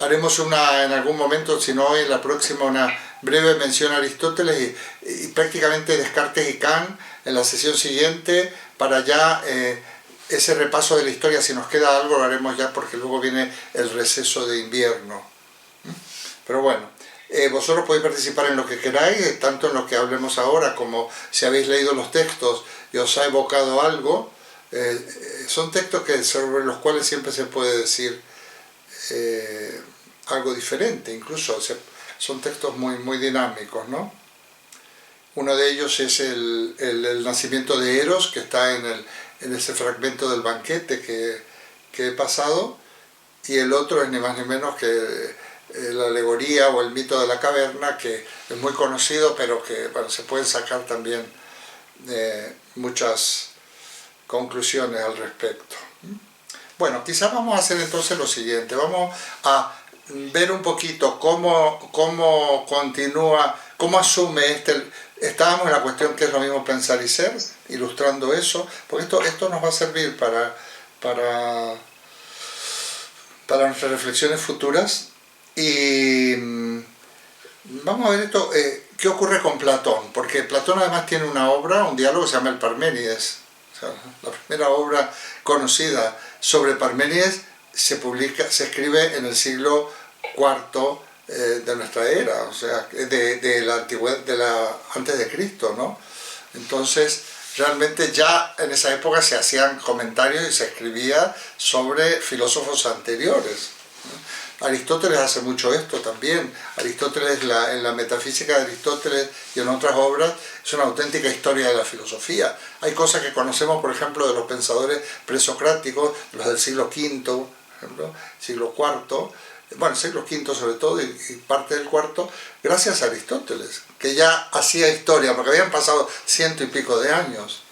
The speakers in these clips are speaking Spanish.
haremos en algún momento, si no hoy, en la próxima, una breve mención a Aristóteles y prácticamente Descartes y Kant en la sesión siguiente, para ya ese repaso de la historia. Si nos queda algo lo haremos ya, porque luego viene el receso de invierno. Pero bueno, vosotros podéis participar en lo que queráis, tanto en lo que hablemos ahora como si habéis leído los textos y os ha evocado algo. Son textos sobre los cuales siempre se puede decir algo diferente, incluso son textos muy dinámicos, ¿no? Uno de ellos es el nacimiento de Eros, que está en ese fragmento del banquete que he pasado, y el otro es ni más ni menos que la alegoría o el mito de la caverna, que es muy conocido, pero que se pueden sacar también muchas conclusiones al respecto. Bueno, quizás vamos a hacer entonces lo siguiente, vamos a ver un poquito cómo continúa, cómo asume estábamos en la cuestión que es lo mismo pensar y ser, ilustrando eso, porque esto nos va a servir para nuestras reflexiones futuras. Y vamos a ver esto, qué ocurre con Platón, porque Platón además tiene una obra, un diálogo que se llama el Parménides. O sea, la primera obra conocida sobre Parménides se escribe en el siglo IV de nuestra era, o sea, de la antigüedad, antes de Cristo, ¿no? Entonces, realmente ya en esa época se hacían comentarios y se escribía sobre filósofos anteriores. Aristóteles hace mucho esto también. Aristóteles, en la metafísica de Aristóteles y en otras obras, es una auténtica historia de la filosofía. Hay cosas que conocemos, por ejemplo, de los pensadores presocráticos, los del siglo V, por ejemplo, siglo IV, bueno, siglo V sobre todo, y parte del IV, gracias a Aristóteles, que ya hacía historia, porque habían pasado 100 y pico de años.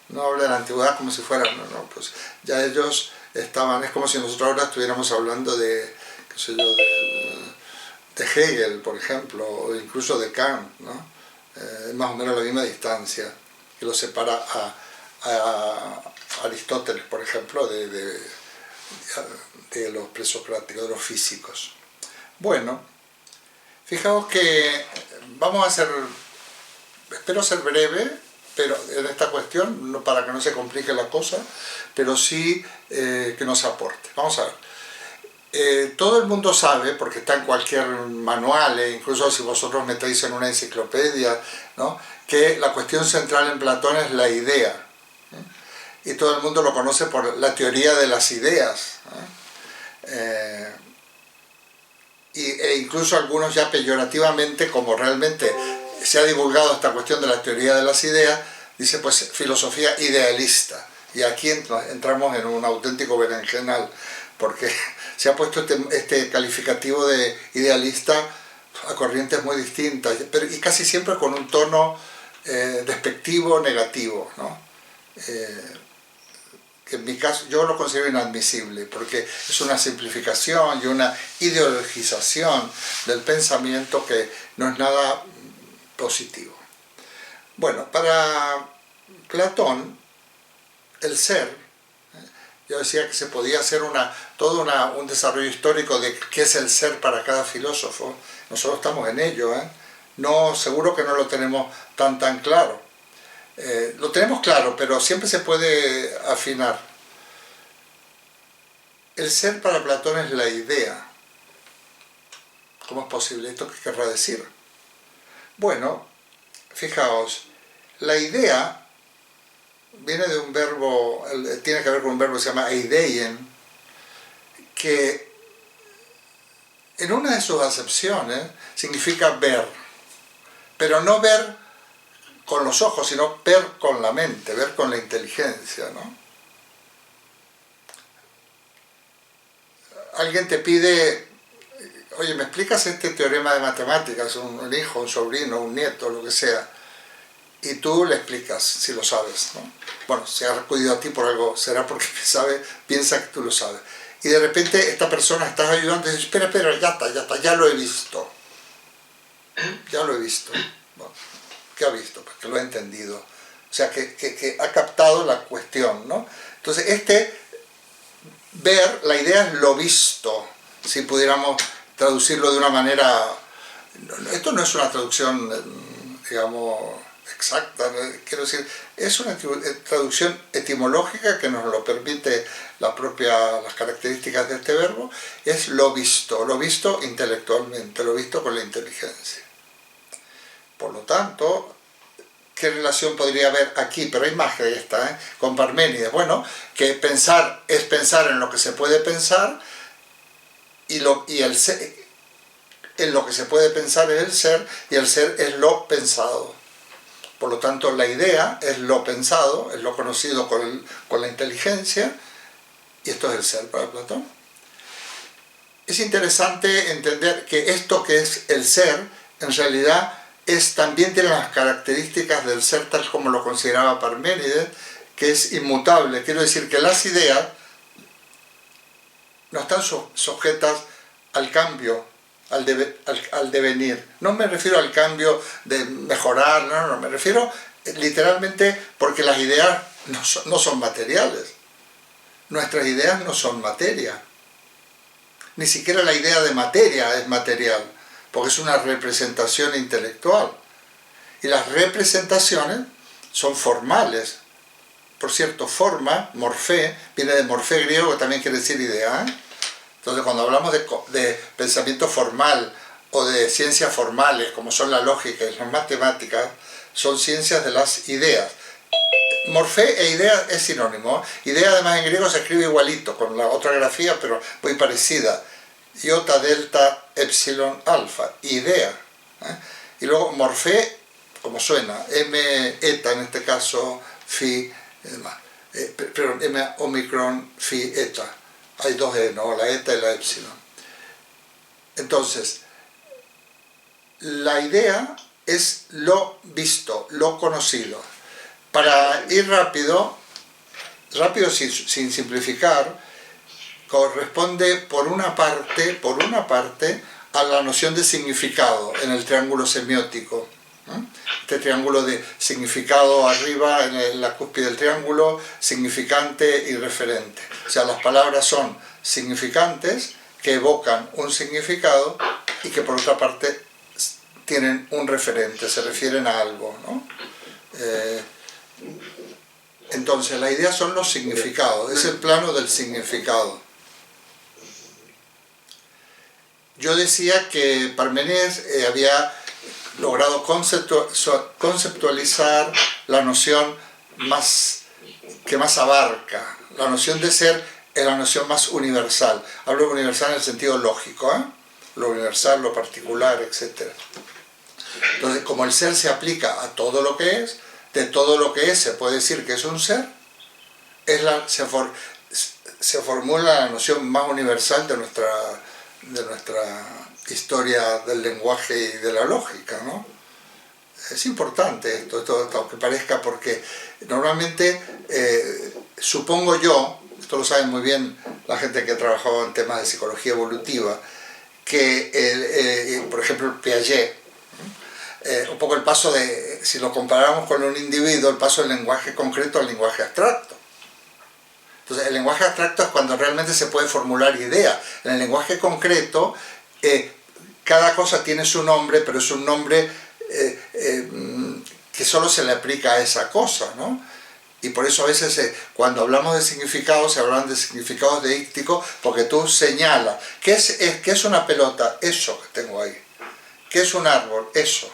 No habla de la antigüedad como si fuera, pues ya ellos estaban, es como si nosotros ahora estuviéramos hablando de Hegel, por ejemplo, o incluso de Kant, ¿no? Más o menos la misma distancia que lo separa a Aristóteles, por ejemplo, de los presocráticos, de los físicos. Bueno, fijaos que vamos a hacer, espero ser breve, pero en esta cuestión, no, para que no se complique la cosa, pero sí que nos aporte. Vamos a ver. Todo el mundo sabe, porque está en cualquier manual, incluso si vosotros metéis en una enciclopedia, ¿no?, que la cuestión central en Platón es la idea. Y todo el mundo lo conoce por la teoría de las ideas. E incluso algunos ya peyorativamente, como realmente se ha divulgado esta cuestión de la teoría de las ideas, dice pues filosofía idealista. Y aquí entramos en un auténtico berenjenal, porque se ha puesto este calificativo de idealista a corrientes muy distintas, y casi siempre con un tono despectivo, negativo, ¿no? Que en mi caso yo lo considero inadmisible, porque es una simplificación y una ideologización del pensamiento que no es nada positivo. Bueno, para Platón, el ser, yo decía que se podía hacer todo un desarrollo histórico de qué es el ser para cada filósofo. Nosotros estamos en ello, No, seguro que no lo tenemos tan claro. Lo tenemos claro, pero siempre se puede afinar. El ser para Platón es la idea. ¿Cómo es posible? ¿Esto qué querrá decir? Bueno, fijaos, la idea viene de un verbo, tiene que ver con un verbo que se llama eideien, que en una de sus acepciones significa ver, pero no ver con los ojos, sino ver con la mente, ver con la inteligencia, ¿no? Alguien te pide, oye, ¿me explicas este teorema de matemáticas? Un hijo, un sobrino, un nieto, lo que sea. Y tú le explicas, si lo sabes, ¿no? Bueno, si ha acudido a ti por algo, será porque piensa que tú lo sabes. Y de repente esta persona estás ayudando y dice, espera, ya está, ya lo he visto. Ya lo he visto. Bueno, ¿qué ha visto? Pues que lo ha entendido. O sea, que ha captado la cuestión, ¿no? Entonces, ver, la idea es lo visto, si pudiéramos traducirlo de una manera... Esto no es una traducción, digamos, exacta, quiero decir, es una traducción etimológica que nos lo permite las características de este verbo, es lo visto intelectualmente, lo visto con la inteligencia. Por lo tanto, ¿qué relación podría haber aquí? Pero hay más que esta, con Parménides. Bueno, que pensar es pensar en lo que se puede pensar y el ser, en lo que se puede pensar es el ser y el ser es lo pensado. Por lo tanto, la idea es lo pensado, es lo conocido con la inteligencia y esto es el ser para Platón. Es interesante entender que esto que es el ser, en realidad, también tiene las características del ser tal como lo consideraba Parménides, que es inmutable. Quiero decir que las ideas no están sujetas al cambio, al devenir. No me refiero al cambio de mejorar, no, me refiero literalmente porque las ideas no son materiales. Nuestras ideas no son materia. Ni siquiera la idea de materia es material, porque es una representación intelectual. Y las representaciones son formales. Por cierto, forma, morfé, viene de morfé griego, que también quiere decir idea. Entonces, cuando hablamos de pensamiento formal o de ciencias formales, como son la lógica y las matemáticas, son ciencias de las ideas. Morfé e idea es sinónimo. Idea, además, en griego se escribe igualito, con la otra grafía, pero muy parecida. Iota, delta, epsilon, alfa. Idea. Y luego morfé, como suena, m, eta, en este caso, phi, perdón, m, omicron, phi, eta. Hay dos E, ¿no? La eta y la epsilon. Entonces, la idea es lo visto, lo conocido. Para ir rápido sin simplificar, corresponde por una parte a la noción de significado en el triángulo semiótico. Este triángulo de significado arriba, en la cúspide del triángulo, significante y referente. O sea, las palabras son significantes que evocan un significado y que por otra parte tienen un referente, se refieren a algo, ¿no? Entonces, la idea son los significados, es el plano del significado. Yo decía que Parménides había logrado conceptualizar la noción que más abarca. La noción de ser es la noción más universal. Hablo de universal en el sentido lógico, lo universal, lo particular, etc. Entonces, como el ser se aplica a todo lo que es, de todo lo que es se puede decir que es un ser, se formula la noción más universal de nuestra historia del lenguaje y de la lógica, ¿no? Es importante esto aunque parezca, porque normalmente supongo yo, esto lo saben muy bien la gente que ha trabajado en temas de psicología evolutiva, que por ejemplo Piaget, un poco el paso de, si lo comparamos con un individuo, el paso del lenguaje concreto al lenguaje abstracto. Entonces, el lenguaje abstracto es cuando realmente se puede formular ideas. En el lenguaje concreto, cada cosa tiene su nombre, pero es un nombre que solo se le aplica a esa cosa, ¿no? Y por eso a veces cuando hablamos de significados, se hablan de significados deícticos, porque tú señalas, ¿qué es una pelota? Eso que tengo ahí. ¿Qué es un árbol? Eso.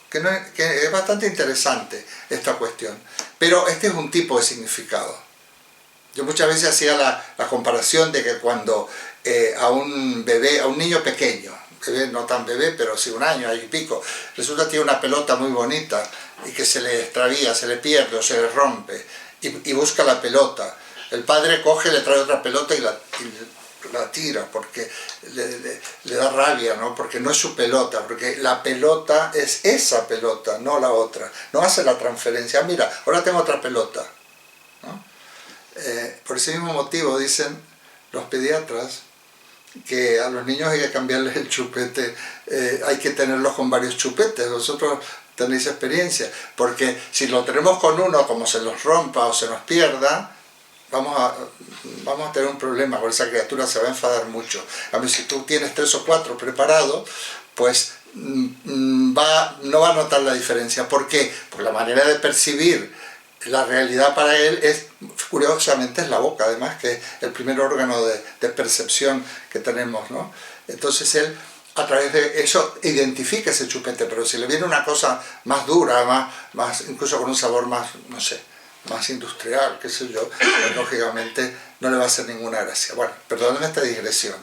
Que es bastante interesante esta cuestión. Pero este es un tipo de significado. Yo muchas veces hacía la comparación de que cuando a un bebé, a un niño pequeño, bebé no tan bebé, pero sí un año y pico, resulta que tiene una pelota muy bonita y que se le extravía, se le pierde o se le rompe y busca la pelota. El padre coge, le trae otra pelota y la tira porque le da rabia, ¿no? Porque no es su pelota, porque la pelota es esa pelota, no la otra. No hace la transferencia. Mira, ahora tengo otra pelota, ¿no? Por ese mismo motivo dicen los pediatras que a los niños hay que cambiarles el chupete, hay que tenerlos con varios chupetes. Vosotros tenéis experiencia, porque si lo tenemos con uno, como se los rompa o se nos pierda, vamos a tener un problema con esa criatura, se va a enfadar mucho. A mí, si tú tienes 3 o 4 preparados, pues no va a notar la diferencia. ¿Por qué? Porque la manera de percibir la realidad para él es, curiosamente, es la boca, además, que es el primer órgano de percepción que tenemos, ¿no? Entonces él, a través de eso, identifica ese chupete, pero si le viene una cosa más dura, más incluso con un sabor más, no sé, más industrial, qué sé yo, pues, lógicamente no le va a hacer ninguna gracia. Bueno, perdónenme esta digresión.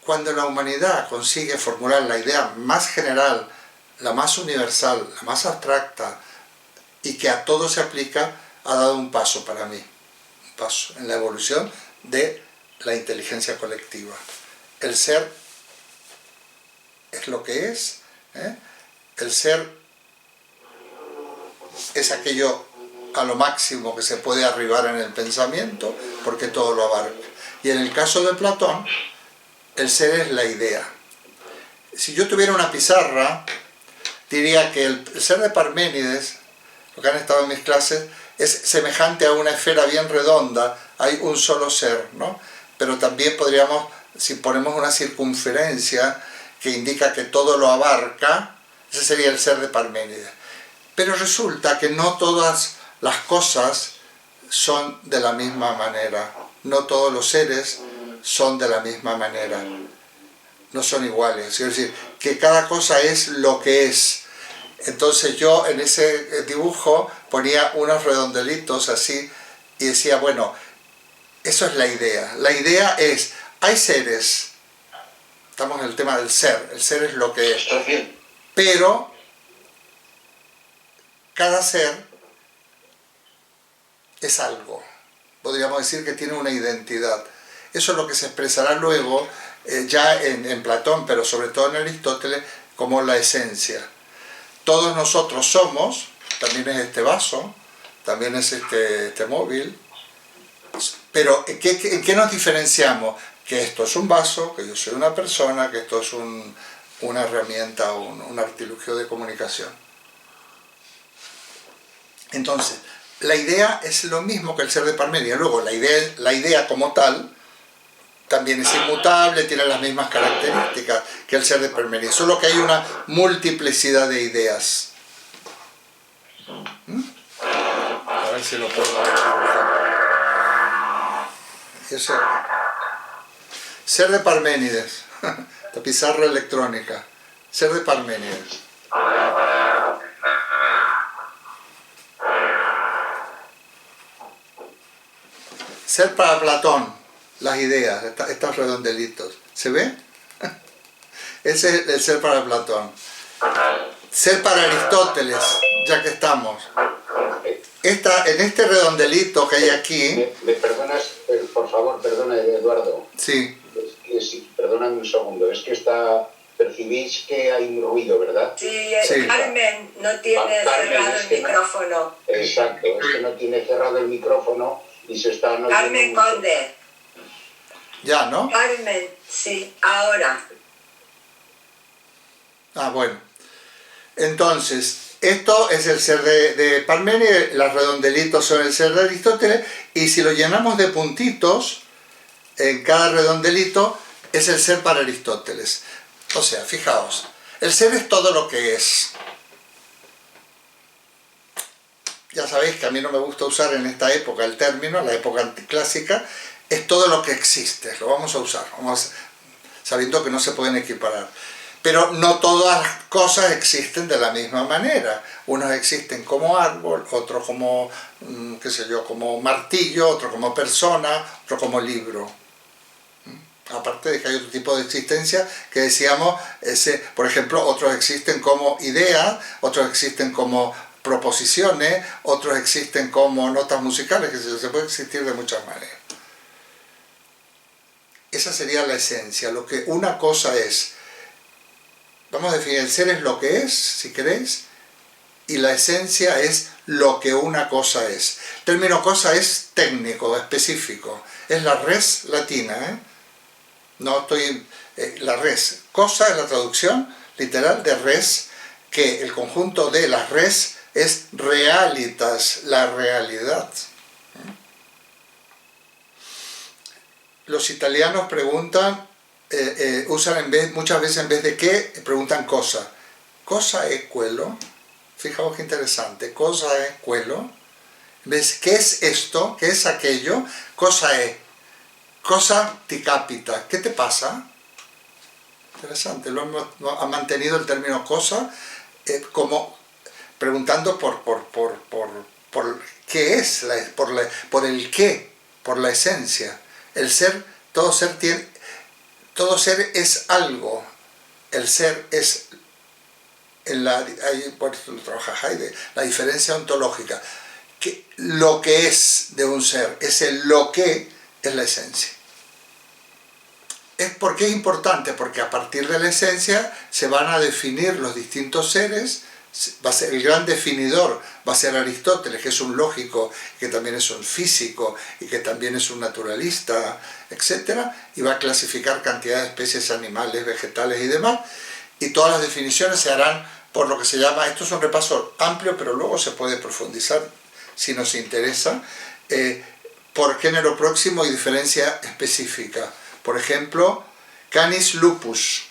Cuando la humanidad consigue formular la idea más general, la más universal, la más abstracta, y que a todo se aplica, ha dado un paso para mí, un paso en la evolución de la inteligencia colectiva. El ser es lo que es, ¿eh? El ser es aquello a lo máximo que se puede arribar en el pensamiento, porque todo lo abarca. Y en el caso de Platón, el ser es la idea. Si yo tuviera una pizarra, diría que el ser de Parménides, lo que han estado en mis clases, es semejante a una esfera bien redonda, hay un solo ser, ¿no? Pero también podríamos, si ponemos una circunferencia que indica que todo lo abarca, ese sería el ser de Parménides. Pero resulta que no todas las cosas son de la misma manera, no todos los seres son de la misma manera, no son iguales, es decir, que cada cosa es lo que es. Entonces yo en ese dibujo ponía unos redondelitos así y decía, bueno, eso es la idea. La idea es, hay seres, estamos en el tema del ser, el ser es lo que es, pero cada ser es algo, podríamos decir que tiene una identidad. Eso es lo que se expresará luego ya en Platón, pero sobre todo en Aristóteles, como la esencia. Todos nosotros somos, también es este vaso, también es este móvil, pero ¿en qué nos diferenciamos? Que esto es un vaso, que yo soy una persona, que esto es una herramienta, un artilugio de comunicación. Entonces, la idea es lo mismo que el ser de Parménides. Luego, la idea como tal también es inmutable, tiene las mismas características que el ser de Parménides, solo que hay una multiplicidad de ideas. A ver si lo puedo dibujar. Eso. Ser de Parménides, la pizarra electrónica, ser de Parménides. Ser para Platón, las ideas, estos redondelitos. ¿Se ve? Ese es el ser para Platón. Ser para Aristóteles, ya que estamos. En este redondelito que hay aquí... ¿Me perdonas, por favor, perdona, Eduardo? Sí. Sí, perdóname un segundo, es que percibís que hay un ruido, ¿verdad? Sí, Sí. Carmen no tiene cerrado el micrófono. Exacto, es que no tiene cerrado el micrófono y se está... Carmen Conde. Ya, ¿no? Carmen, sí, ahora. Ah, bueno. Entonces, esto es el ser de Parménides, los redondelitos son el ser de Aristóteles, y si lo llenamos de puntitos, en cada redondelito es el ser para Aristóteles. O sea, fijaos, el ser es todo lo que es. Ya sabéis que a mí no me gusta usar en esta época el término, la época anticlásica, es todo lo que existe, lo vamos a usar, sabiendo que no se pueden equiparar. Pero no todas las cosas existen de la misma manera. Unos existen como árbol, otros como, qué sé yo, como martillo, otro como persona, otro como libro. Aparte de que hay otro tipo de existencia que decíamos, por ejemplo, otros existen como ideas, otros existen como proposiciones, otros existen como notas musicales, que se puede existir de muchas maneras. Esa sería la esencia, lo que una cosa es. Vamos a definir, el ser es lo que es, si queréis, y la esencia es lo que una cosa es. El término cosa es técnico, específico, es la res latina, ¿eh? No estoy... la res, cosa es la traducción literal de res, que el conjunto de las res es realitas, la realidad. los italianos preguntan, usan muchas veces en vez de qué, preguntan cosa. Cosa è quello? Fijaos qué interesante. Cosa è quello? ¿Ves? ¿Qué es esto? ¿Qué es aquello? Cosa è. Cosa ti capita. ¿Qué te pasa? Interesante. Ha mantenido el término cosa como preguntando por qué es, por el qué, por la esencia. El ser, todo ser es algo. El ser es, por esto lo trabaja Heidegger, la diferencia ontológica. Que lo que es de un ser, ese lo que es la esencia. ¿Por qué es importante? Porque a partir de la esencia se van a definir los distintos seres. Va a ser el gran definidor, va a ser Aristóteles, que es un lógico, que también es un físico y que también es un naturalista, etc. Y va a clasificar cantidad de especies animales, vegetales y demás. Y todas las definiciones se harán por lo que se llama, esto es un repaso amplio, pero luego se puede profundizar si nos interesa, por género próximo y diferencia específica. Por ejemplo, Canis lupus.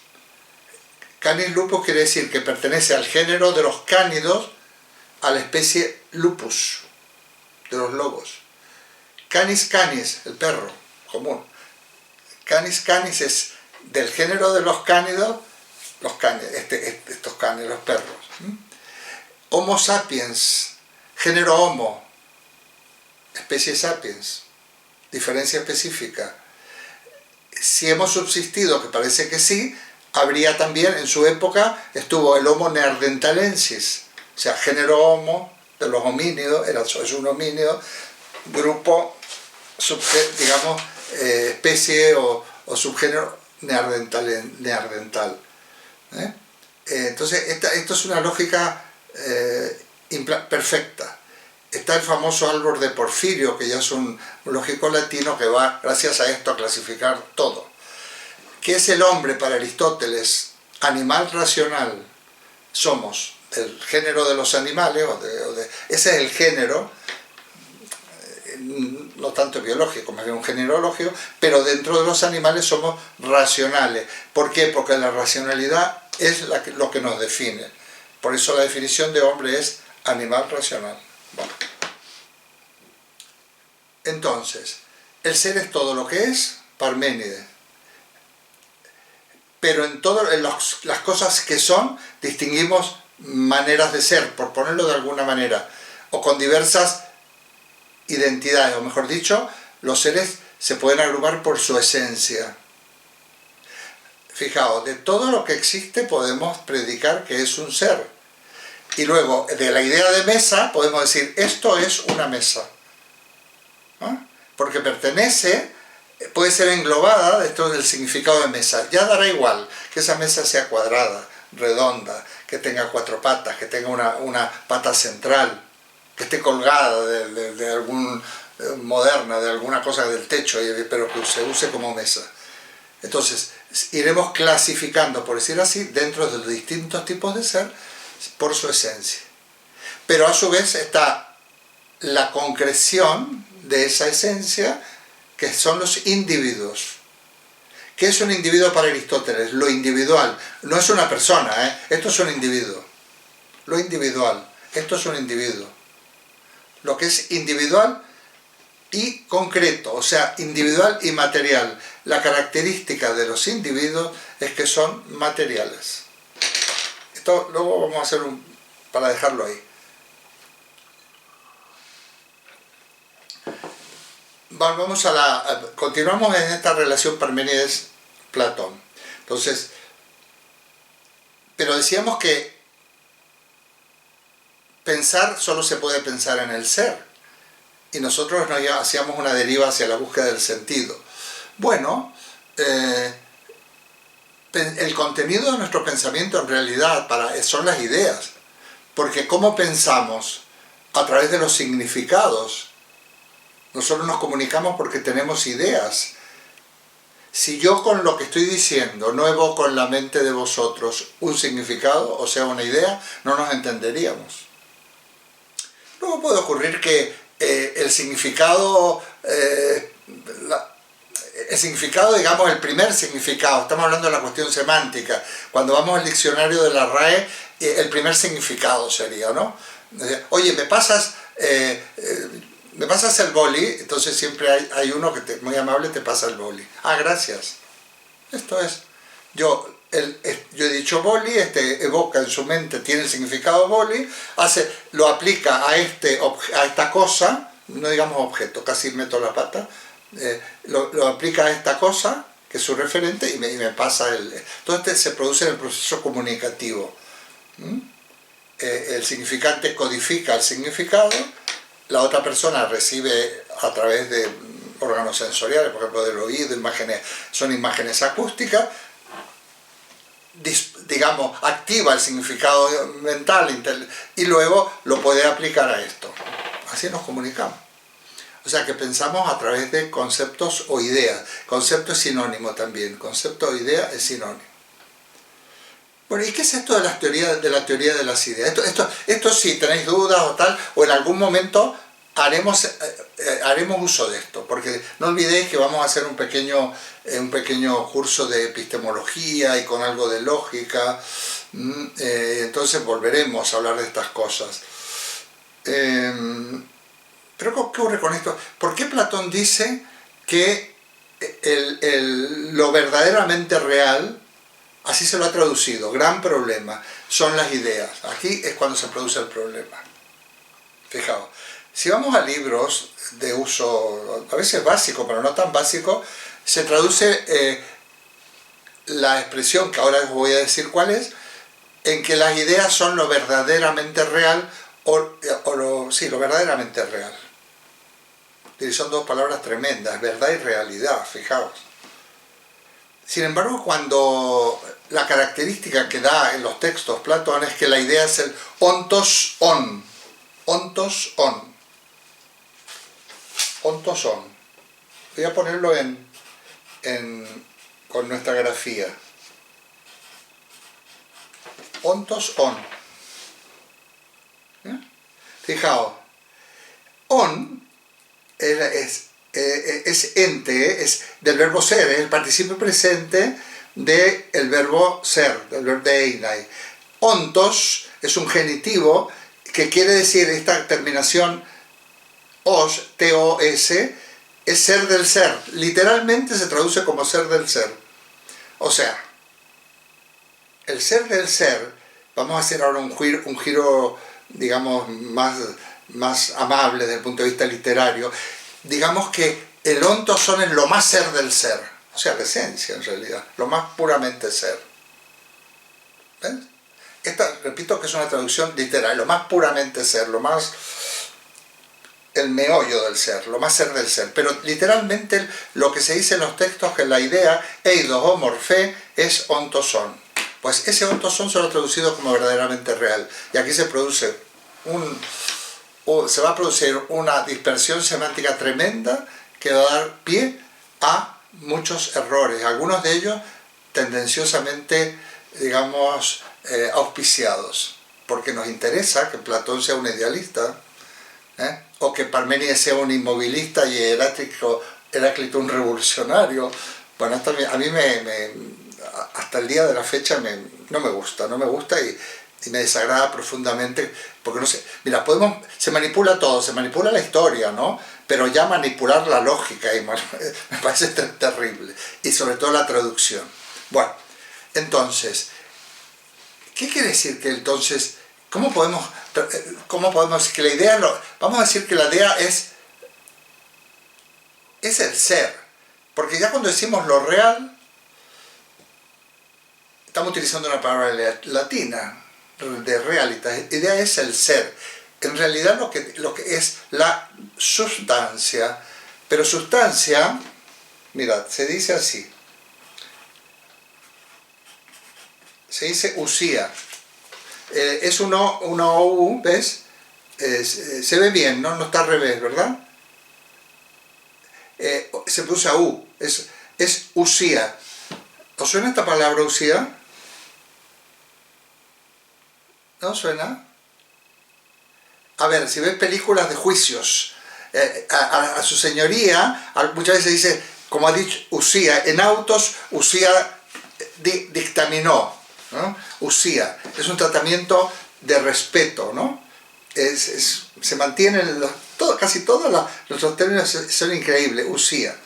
Canis lupus quiere decir que pertenece al género de los cánidos, a la especie lupus, de los lobos. Canis canis, el perro común. Canis canis es del género de los cánidos, estos cánidos, los perros. Homo sapiens, género homo, especie sapiens, diferencia específica. Si hemos subsistido, que parece que sí, habría también, en su época, estuvo el Homo neanderthalensis, o sea, género Homo, de los homínidos, es un homínido, grupo, digamos, especie o subgénero neandertal. Entonces, esto es una lógica perfecta. Está el famoso árbol de Porfirio, que ya es un lógico latino que va, gracias a esto, a clasificar todo. ¿Qué es el hombre para Aristóteles? Animal racional. Somos el género de los animales, ese es el género, no tanto biológico, más bien un género lógico, pero dentro de los animales somos racionales. ¿Por qué? Porque la racionalidad es lo que nos define. Por eso la definición de hombre es animal racional. Bueno. Entonces, el ser es todo lo que es, Parménides. Pero en las cosas que son, distinguimos maneras de ser, por ponerlo de alguna manera, o con diversas identidades, o mejor dicho, los seres se pueden agrupar por su esencia. Fijaos, de todo lo que existe podemos predicar que es un ser. Y luego, de la idea de mesa, podemos decir, esto es una mesa. ¿Ah? Porque pertenece, puede ser englobada, esto es el significado de mesa. Ya dará igual que esa mesa sea cuadrada, redonda, que tenga 4 patas, que tenga una pata central, que esté colgada de algún moderna, de alguna cosa del techo, pero que se use como mesa. Entonces, iremos clasificando, por decir así, dentro de los distintos tipos de ser, por su esencia. Pero a su vez está la concreción de esa esencia, que son los individuos. ¿Qué es un individuo para Aristóteles? Lo individual. No es una persona, esto es un individuo. Lo individual, esto es un individuo. Lo que es individual y concreto, o sea, individual y material. La característica de los individuos es que son materiales. Esto luego vamos a hacer para dejarlo ahí. Continuamos en esta relación Parménides-Platón. Entonces, pero decíamos que pensar solo se puede pensar en el ser. Y nosotros hacíamos una deriva hacia la búsqueda del sentido. Bueno, el contenido de nuestro pensamiento en realidad son las ideas. Porque ¿cómo pensamos? A través de los significados. Nosotros nos comunicamos porque tenemos ideas. Si yo con lo que estoy diciendo no evoco en la mente de vosotros un significado, o sea, una idea, no nos entenderíamos. Luego puede ocurrir que el significado el significado, digamos, el primer significado, estamos hablando de la cuestión semántica. Cuando vamos al diccionario de la RAE, el primer significado sería, ¿no? Oye, ¿me pasas el boli? Entonces siempre hay uno que muy amable te pasa el boli. Ah, gracias. Esto es. Yo he dicho boli, evoca en su mente, tiene el significado boli, lo aplica a esta cosa, no digamos objeto, casi meto la pata, lo aplica a esta cosa, que es su referente, y me pasa entonces se produce en el proceso comunicativo. El significante codifica el significado, la otra persona recibe a través de órganos sensoriales, por ejemplo del oído, son imágenes acústicas, digamos, activa el significado mental y luego lo puede aplicar a esto. Así nos comunicamos. O sea que pensamos a través de conceptos o ideas. Concepto es sinónimo también. Concepto o idea es sinónimo. Bueno, ¿y qué es esto de la teoría de las ideas? Esto si tenéis dudas o tal, o en algún momento haremos uso de esto, porque no olvidéis que vamos a hacer un pequeño curso de epistemología y con algo de lógica, entonces volveremos a hablar de estas cosas. Pero ¿qué ocurre con esto? ¿Por qué Platón dice que lo verdaderamente real, así se lo ha traducido, gran problema, son las ideas? Aquí es cuando se produce el problema. Fijaos. Si vamos a libros de uso, a veces básico, pero no tan básico, se traduce la expresión, que ahora os voy a decir cuál es, en que las ideas son lo verdaderamente real, lo verdaderamente real. Y son dos palabras tremendas, verdad y realidad, fijaos. Sin embargo, cuando la característica que da en los textos Platón es que la idea es el ontos on. Ontos on. Ontos on. Voy a ponerlo con nuestra grafía. Ontos on. Fijaos. On es ente, es del verbo ser, es el participio presente del verbo ser, del verbo de einai. Ontos es un genitivo que quiere decir esta terminación os, T-O-S, es ser del ser. Literalmente se traduce como ser del ser. O sea, el ser del ser, vamos a hacer ahora un giro digamos, más amable desde el punto de vista literario. Digamos que el ontos son es lo más ser del ser. O sea, la esencia en realidad, lo más puramente ser. ¿Ves? Esta, repito que es una traducción literal, lo más puramente ser, el meollo del ser, lo más ser del ser. Pero literalmente lo que se dice en los textos que la idea eidos o morfé es ontosón. Pues ese ontosón se lo ha traducido como verdaderamente real. Y aquí se produce se va a producir una dispersión semántica tremenda que va a dar pie a muchos errores, algunos de ellos tendenciosamente, digamos, auspiciados, porque nos interesa que Platón sea un idealista, o que Parménides sea un inmovilista y Heráclito un revolucionario. Bueno, esto a mí hasta el día de la fecha no me gusta y me desagrada profundamente, porque no sé, mira, se manipula todo, se manipula la historia, ¿no? Pero ya manipular la lógica me parece terrible, y sobre todo la traducción. Bueno, entonces, ¿qué quiere decir que entonces, cómo podemos decir que la idea, vamos a decir que la idea es el ser, porque ya cuando decimos lo real, estamos utilizando una palabra latina, de realitas, idea es el ser. En realidad lo que es la sustancia, pero sustancia, mirad, se dice así, se dice usía, es una OU, ¿ves? Se ve bien, ¿no? No está al revés, ¿verdad? Se pronuncia U, es usía. ¿Os suena esta palabra usía? ¿No suena? A ver, si ves películas de juicios, a su señoría, muchas veces dice, como ha dicho Usía, en autos Usía dictaminó, ¿no? Usía, es un tratamiento de respeto, ¿no? Se mantienen, casi todos los términos son increíbles, Usía.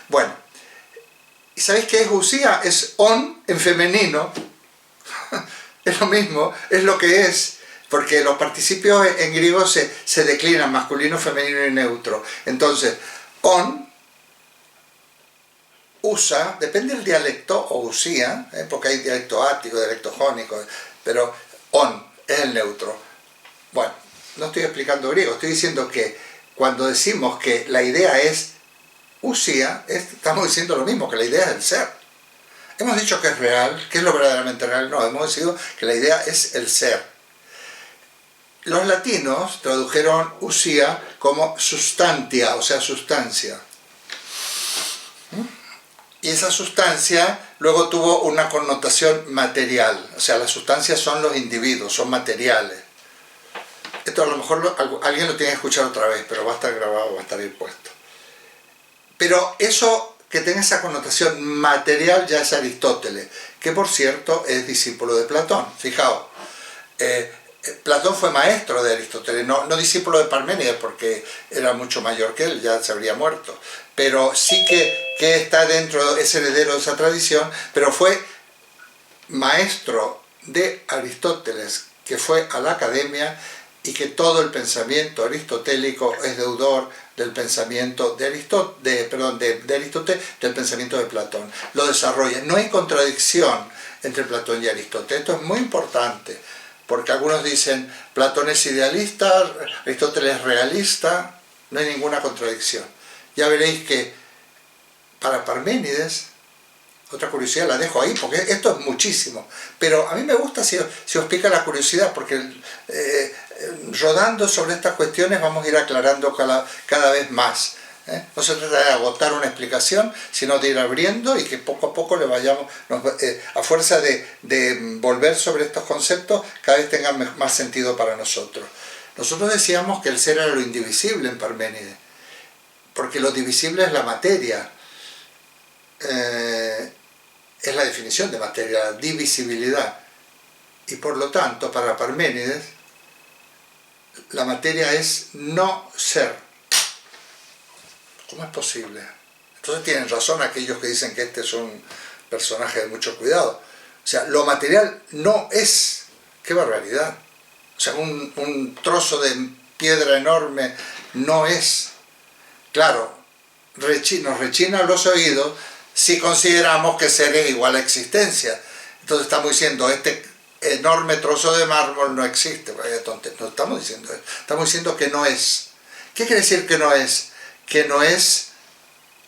Bueno, ¿y sabéis qué es Usía? Es on en femenino, es lo mismo, es lo que es, porque los participios en griego se declinan, masculino, femenino y neutro. Entonces, on usa, depende del dialecto, o usía, porque hay dialecto ático, dialecto jónico, pero on es el neutro. Bueno, no estoy explicando griego, estoy diciendo que cuando decimos que la idea es usía, estamos diciendo lo mismo, que la idea es el ser. Hemos dicho que es real, que es lo verdaderamente real, no, hemos dicho que la idea es el ser. Los latinos tradujeron usía como sustantia, o sea, sustancia. Y esa sustancia luego tuvo una connotación material, o sea, las sustancias son los individuos, son materiales. Esto a lo mejor alguien lo tiene que escuchar otra vez, pero va a estar grabado, va a estar ahí puesto. Pero eso que tenga esa connotación material ya es Aristóteles, que por cierto es discípulo de Platón. Fijaos, Platón fue maestro de Aristóteles, no discípulo de Parménides porque era mucho mayor que él, ya se habría muerto, pero sí que está dentro, es heredero de esa tradición, pero fue maestro de Aristóteles, que fue a la academia y que todo el pensamiento aristotélico es deudor del pensamiento de Aristóteles, del pensamiento de Platón. Lo desarrolla. No hay contradicción entre Platón y Aristóteles. Esto es muy importante, porque algunos dicen Platón es idealista, Aristóteles es realista, no hay ninguna contradicción. Ya veréis que para Parménides, otra curiosidad la dejo ahí, porque esto es muchísimo, pero a mí me gusta si os pica la curiosidad, porque rodando sobre estas cuestiones vamos a ir aclarando cada vez más. No se trata de agotar una explicación, sino de ir abriendo y que poco a poco le vayamos, a fuerza de volver sobre estos conceptos, cada vez tengan más sentido para nosotros. Nosotros decíamos que el ser era lo indivisible en Parménides, porque lo divisible es la materia. Es la definición de materia, la divisibilidad. Y por lo tanto, para Parménides, la materia es no ser. ¿Cómo es posible? Entonces tienen razón aquellos que dicen que este es un personaje de mucho cuidado. O sea, lo material no es. ¡Qué barbaridad! O sea, un trozo de piedra enorme no es. Claro, nos rechina los oídos si consideramos que ser es igual a existencia. Entonces estamos diciendo, este enorme trozo de mármol no existe. No estamos diciendo eso. Estamos diciendo que no es. ¿Qué quiere decir que no es? Que no es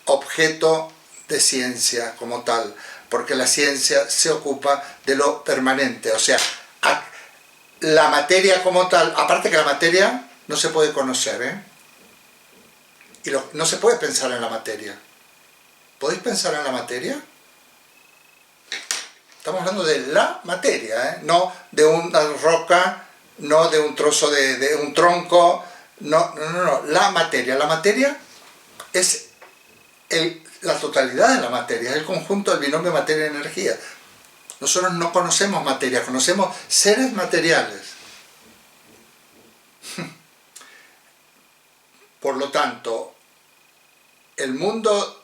objeto de ciencia como tal, porque la ciencia se ocupa de lo permanente. O sea, la materia como tal, aparte que la materia no se puede conocer, y no se puede pensar en la materia. ¿Podéis pensar en la materia? Estamos hablando de la materia, no de una roca, no de un trozo de un tronco, no, la materia. La materia es la totalidad de la materia, es el conjunto del binomio materia-energía. Nosotros no conocemos materia, conocemos seres materiales. Por lo tanto, el mundo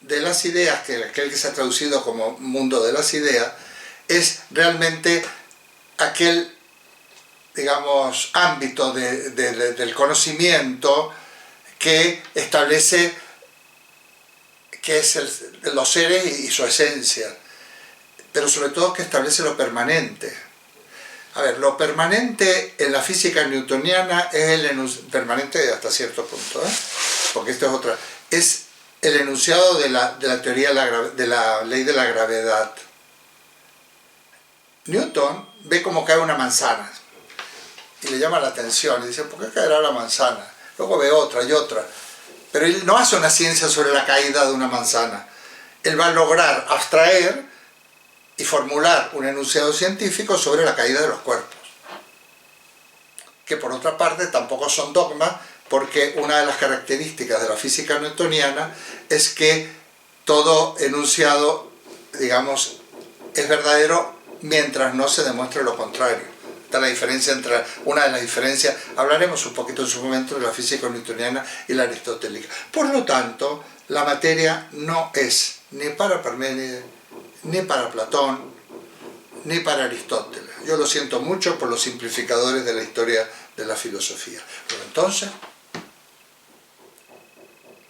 de las ideas, que aquel que se ha traducido como mundo de las ideas, es realmente aquel, digamos, ámbito del conocimiento que establece qué es los seres y su esencia, pero sobre todo que establece lo permanente. A ver, lo permanente en la física newtoniana es permanente hasta cierto punto, porque esto es otra, es el enunciado de la teoría de la ley de la gravedad. Newton ve cómo cae una manzana y le llama la atención y dice, ¿por qué caerá la manzana? Luego ve otra y otra, pero él no hace una ciencia sobre la caída de una manzana. Él va a lograr abstraer y formular un enunciado científico sobre la caída de los cuerpos, que por otra parte tampoco son dogmas, porque una de las características de la física newtoniana es que todo enunciado, digamos, es verdadero mientras no se demuestre lo contrario. Está la diferencia entre, una de las diferencias, hablaremos un poquito en su momento de la física newtoniana y la aristotélica. Por lo tanto, la materia no es ni para Parménides, ni para Platón, ni para Aristóteles. Yo lo siento mucho por los simplificadores de la historia de la filosofía. Pero entonces,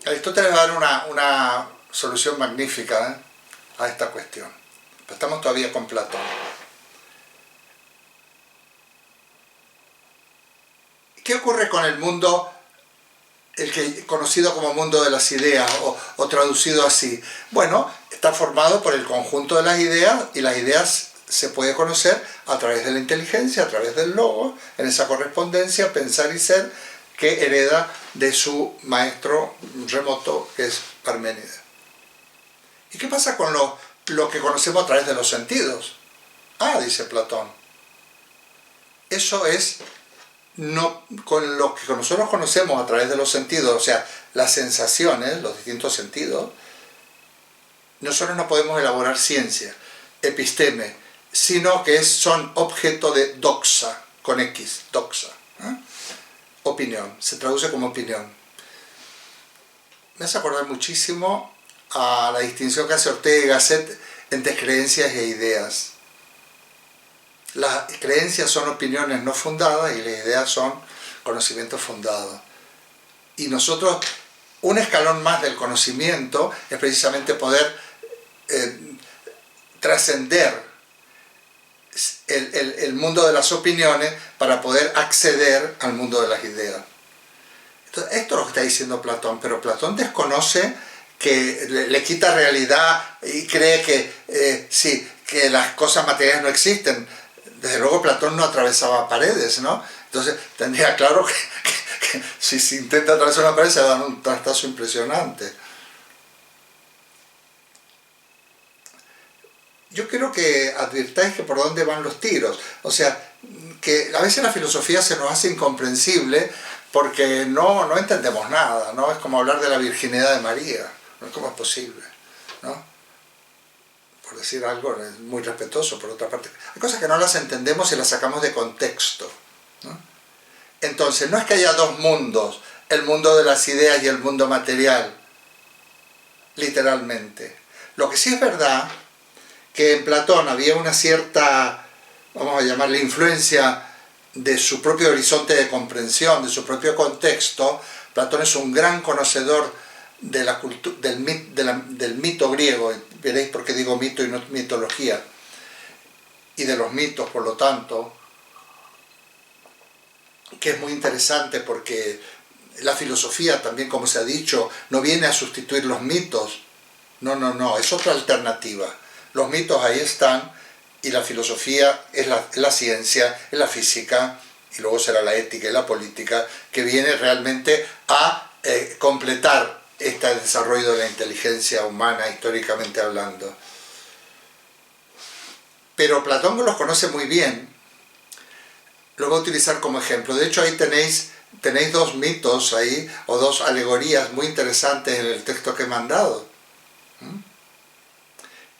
Aristóteles va a dar una solución magnífica a esta cuestión. Pero estamos todavía con Platón. ¿Qué ocurre con el mundo, el que conocido como mundo de las ideas, o traducido así? Bueno, está formado por el conjunto de las ideas, y las ideas se puede conocer a través de la inteligencia, a través del logos, en esa correspondencia, pensar y ser, que hereda de su maestro remoto, que es Parménides. ¿Y qué pasa con lo que conocemos a través de los sentidos? Dice Platón, eso es no, con lo que nosotros conocemos a través de los sentidos, o sea, las sensaciones, los distintos sentidos. Nosotros no podemos elaborar ciencia, episteme, sino que son objeto de doxa, con X, doxa. Opinión, se traduce como opinión. Me hace acordar muchísimo a la distinción que hace Ortega y Gasset entre creencias e ideas. Las creencias son opiniones no fundadas y las ideas son conocimientos fundados. Y nosotros, un escalón más del conocimiento es precisamente poder trascender el mundo de las opiniones para poder acceder al mundo de las ideas. Entonces, esto es lo que está diciendo Platón, pero Platón desconoce, que le quita realidad y cree que sí, que las cosas materiales no existen. Desde luego Platón no atravesaba paredes, ¿no? Entonces tendría claro que si se intenta atravesar una pared se va a dar un trastazo impresionante. Yo quiero que advirtáis que por dónde van los tiros. O sea, que a veces la filosofía se nos hace incomprensible porque no entendemos nada, ¿no? Es como hablar de la virginidad de María, ¿no? ¿Cómo es posible? ¿No? Por decir algo muy respetuoso, por otra parte. Hay cosas que no las entendemos y las sacamos de contexto, ¿no? Entonces, no es que haya dos mundos, el mundo de las ideas y el mundo material, literalmente. Lo que sí es verdad, que en Platón había una cierta, vamos a llamarle influencia de su propio horizonte de comprensión, de su propio contexto. Platón es un gran conocedor de la del mito griego, veréis por qué digo mito y no mitología, y de los mitos, por lo tanto, que es muy interesante porque la filosofía también, como se ha dicho, no viene a sustituir los mitos, no, es otra alternativa. Los mitos ahí están y la filosofía es la ciencia, es la física, y luego será la ética y la política, que viene realmente a completar este desarrollo de la inteligencia humana, históricamente hablando. Pero Platón los conoce muy bien, lo voy a utilizar como ejemplo. De hecho, ahí tenéis dos mitos ahí, o dos alegorías muy interesantes en el texto que he mandado.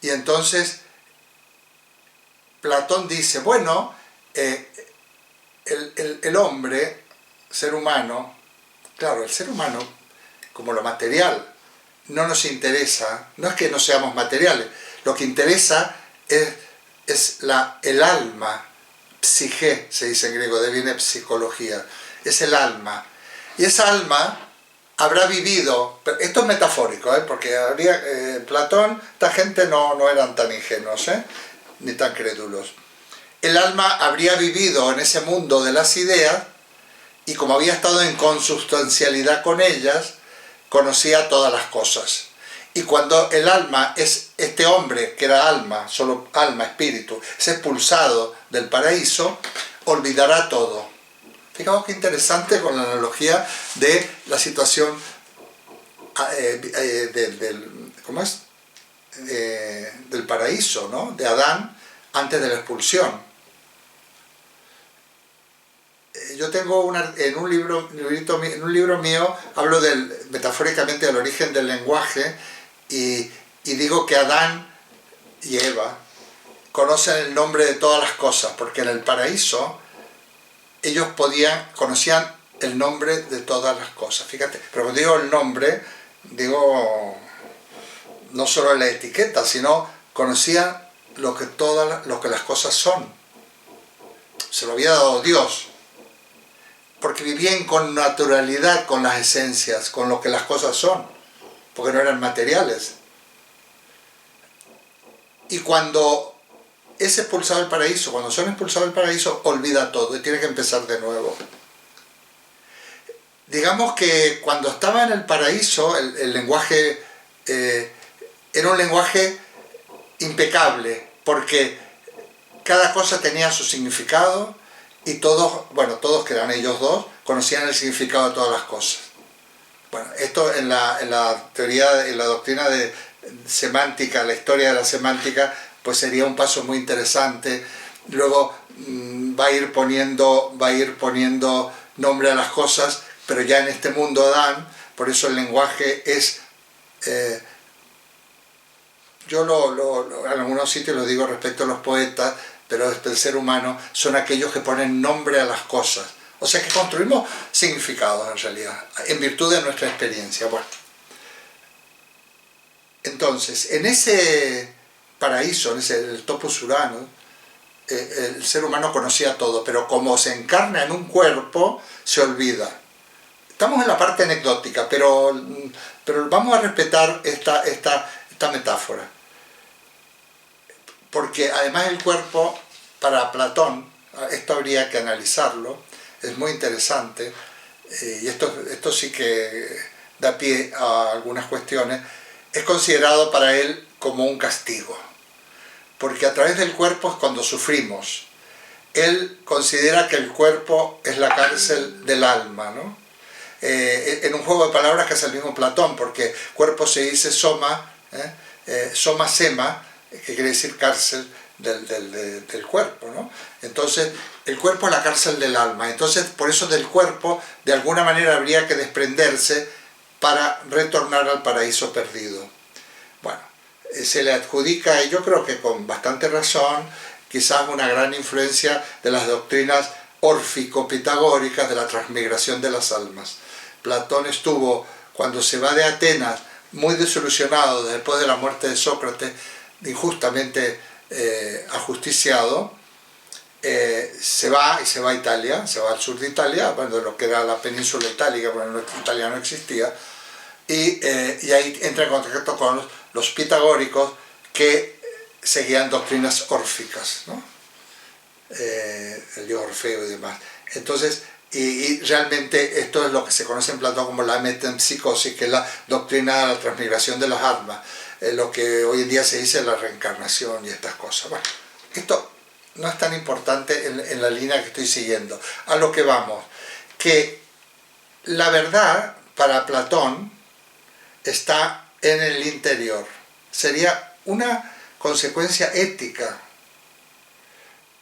Y entonces, Platón dice, bueno, el hombre, ser humano, claro, el ser humano, como lo material, no nos interesa, no es que no seamos materiales, lo que interesa es el alma, psique, se dice en griego, de ahí viene psicología, es el alma. Y esa alma habrá vivido, esto es metafórico, porque Platón, esta gente no eran tan ingenuos, ni tan crédulos. El alma habría vivido en ese mundo de las ideas, y como había estado en consubstancialidad con ellas, conocía todas las cosas. Y cuando el alma este hombre, que era alma, solo alma, espíritu, es expulsado del paraíso, olvidará todo. Fijaos qué interesante con la analogía de la situación del paraíso, ¿no? De Adán antes de la expulsión. Yo tengo en un libro mío, hablo metafóricamente del origen del lenguaje, y y digo que Adán y Eva conocen el nombre de todas las cosas, porque en el paraíso ellos conocían el nombre de todas las cosas. Fíjate, pero cuando digo el nombre, digo no solo la etiqueta, sino conocían lo que las cosas son. Se lo había dado Dios, porque vivían con naturalidad con las esencias, con lo que las cosas son, porque no eran materiales. Y cuando es expulsado del paraíso, cuando son expulsados del paraíso, olvida todo y tiene que empezar de nuevo. Digamos que cuando estaba en el paraíso, el lenguaje era un lenguaje impecable, porque cada cosa tenía su significado y todos que eran ellos dos, conocían el significado de todas las cosas. Bueno, esto en la teoría, en la doctrina de semántica, la historia de la semántica, pues sería un paso muy interesante. Luego va a ir poniendo nombre a las cosas, pero ya en este mundo Adán, por eso el lenguaje es... yo en algunos sitios lo digo respecto a los poetas, pero el ser humano son aquellos que ponen nombre a las cosas. O sea que construimos significados en realidad, en virtud de nuestra experiencia. Bueno, entonces, en ese paraíso, el topos Urano, el ser humano conocía todo, pero como se encarna en un cuerpo, se olvida. Estamos en la parte anecdótica, pero vamos a respetar esta metáfora. Porque además el cuerpo, para Platón, esto habría que analizarlo, es muy interesante, y esto sí que da pie a algunas cuestiones, es considerado para él como un castigo. Porque a través del cuerpo es cuando sufrimos. Él considera que el cuerpo es la cárcel del alma, ¿no? En un juego de palabras que es el mismo Platón, porque cuerpo se dice soma, soma sema, que quiere decir cárcel del cuerpo, ¿no? Entonces, el cuerpo es la cárcel del alma. Entonces, por eso del cuerpo, de alguna manera habría que desprenderse para retornar al paraíso perdido. Bueno, se le adjudica, y yo creo que con bastante razón, quizás una gran influencia de las doctrinas órfico-pitagóricas de la transmigración de las almas. Platón estuvo, cuando se va de Atenas, muy desilusionado después de la muerte de Sócrates, injustamente ajusticiado, se va a Italia, se va al sur de Italia, bueno, de lo que era la península itálica, bueno, Italia no existía, y ahí entra en contacto con los pitagóricos que seguían doctrinas órficas, ¿no? El dios Orfeo y demás. Entonces, y realmente esto es lo que se conoce en Platón como la metempsicosis, que es la doctrina de la transmigración de las almas, lo que hoy en día se dice la reencarnación y estas cosas. Bueno, esto no es tan importante en la línea que estoy siguiendo. A lo que vamos, que la verdad para Platón está en el interior. Sería una consecuencia ética,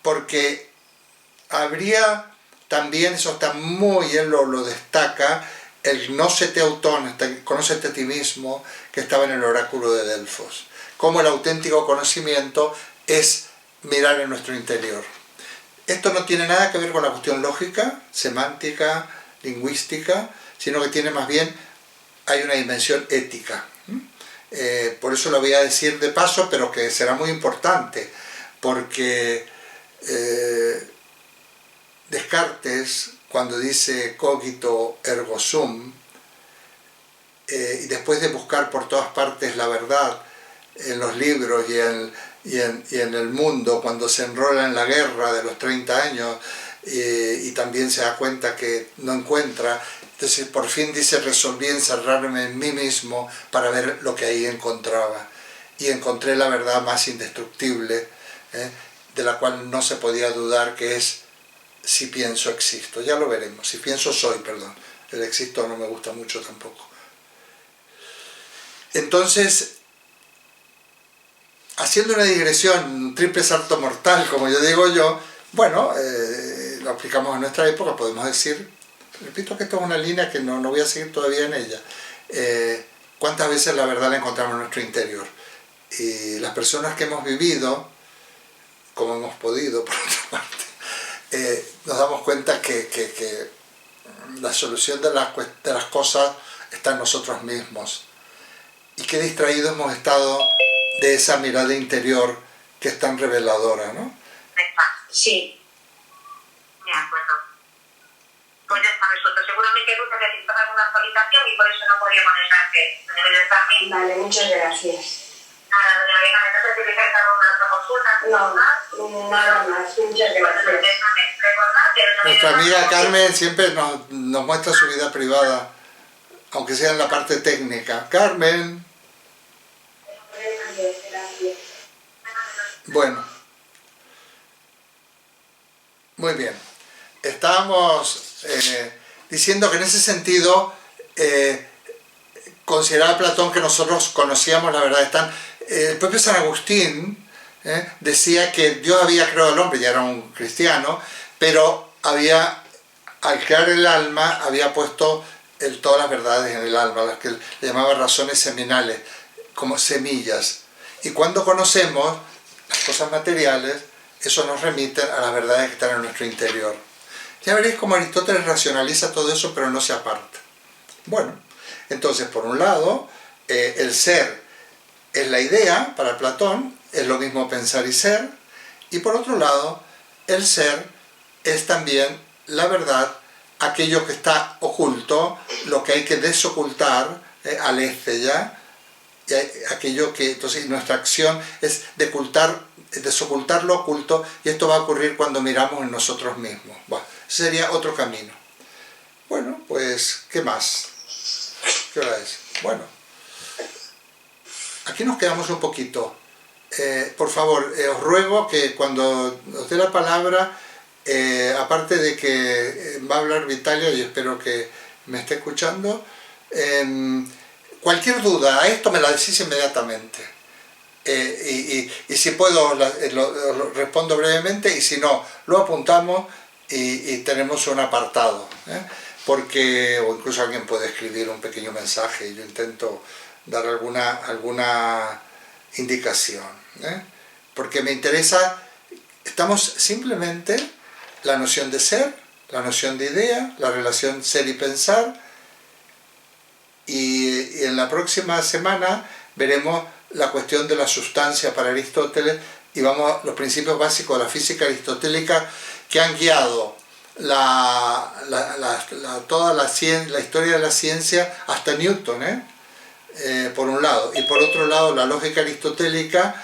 porque habría también, eso está muy, él lo destaca, el gnósete autón, conócete a ti mismo, que estaba en el oráculo de Delfos. Como el auténtico conocimiento es mirar en nuestro interior. Esto no tiene nada que ver con la cuestión lógica, semántica, lingüística, sino que tiene más bien, hay una dimensión ética. Por eso lo voy a decir de paso, pero que será muy importante, porque Descartes, cuando dice cogito ergo sum, y después de buscar por todas partes la verdad en los libros y en el mundo, cuando se enrola en la guerra de los 30 años y también se da cuenta que no encuentra, entonces por fin dice, resolví encerrarme en mí mismo para ver lo que ahí encontraba. Y encontré la verdad más indestructible, de la cual no se podía dudar, que es si pienso existo. Ya lo veremos. Si pienso soy, perdón. El existo no me gusta mucho tampoco. Entonces, haciendo una digresión, un triple salto mortal, como yo digo yo, bueno, lo aplicamos a nuestra época, podemos decir, repito que esto es una línea que no voy a seguir todavía en ella. ¿Cuántas veces la verdad la encontramos en nuestro interior? Y las personas que hemos vivido, como hemos podido, por otra parte, nos damos cuenta que la solución de las cosas está en nosotros mismos. Y qué distraídos hemos estado de esa mirada interior que es tan reveladora, ¿no? Sí. De acuerdo. Pues ya está resuelto. Seguramente tú necesitas alguna actualización y por eso no podía conectarte en el examen. Vale, muchas gracias. Nada, doña Elena, no sé si le quieres dar una otra consulta. No, nada más. Muchas gracias. Nuestra amiga Carmen siempre nos muestra su vida privada, aunque sea en la parte técnica. Carmen. Bueno. Muy bien. Estábamos diciendo que en ese sentido consideraba Platón que nosotros conocíamos la verdad. El propio San Agustín decía que Dios había creado al hombre, ya era un cristiano, pero al crear el alma, había puesto todas las verdades en el alma, las que le llamaba razones seminales, como semillas. Y cuando conocemos las cosas materiales, eso nos remite a las verdades que están en nuestro interior. Ya veréis cómo Aristóteles racionaliza todo eso, pero no se aparta. Bueno, entonces, por un lado, el ser es la idea, para Platón, es lo mismo pensar y ser, y por otro lado, el ser es también la verdad, aquello que está oculto, lo que hay que desocultar, aletheia, y aquello que, entonces, nuestra acción es desocultar lo oculto, y esto va a ocurrir cuando miramos en nosotros mismos. Bueno, ese sería otro camino. Bueno, pues, ¿qué más? ¿Qué hora es? Bueno, aquí nos quedamos un poquito. Por favor, os ruego que cuando os dé la palabra, aparte de que va a hablar Vitalia, y espero que me esté escuchando, cualquier duda a esto me la decís inmediatamente. Y si puedo, lo respondo brevemente, y si no, lo apuntamos y tenemos un apartado. Porque, o incluso alguien puede escribir un pequeño mensaje y yo intento dar alguna indicación. Porque me interesa, estamos simplemente la noción de ser, la noción de idea, la relación ser y pensar, y en la próxima semana veremos la cuestión de la sustancia para Aristóteles y vamos a los principios básicos de la física aristotélica que han guiado toda la historia de la ciencia hasta Newton, por un lado, y por otro lado la lógica aristotélica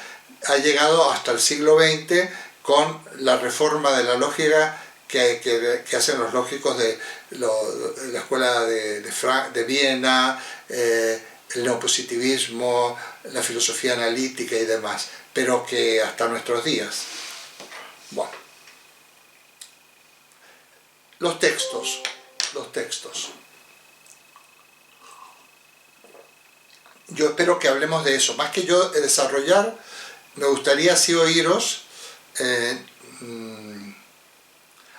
ha llegado hasta el siglo XX con la reforma de la lógica que hacen los lógicos de la escuela de Viena, el neopositivismo, la filosofía analítica y demás, pero que hasta nuestros días. Bueno. Los textos. Yo espero que hablemos de eso. Más que yo desarrollar, me gustaría así oíros.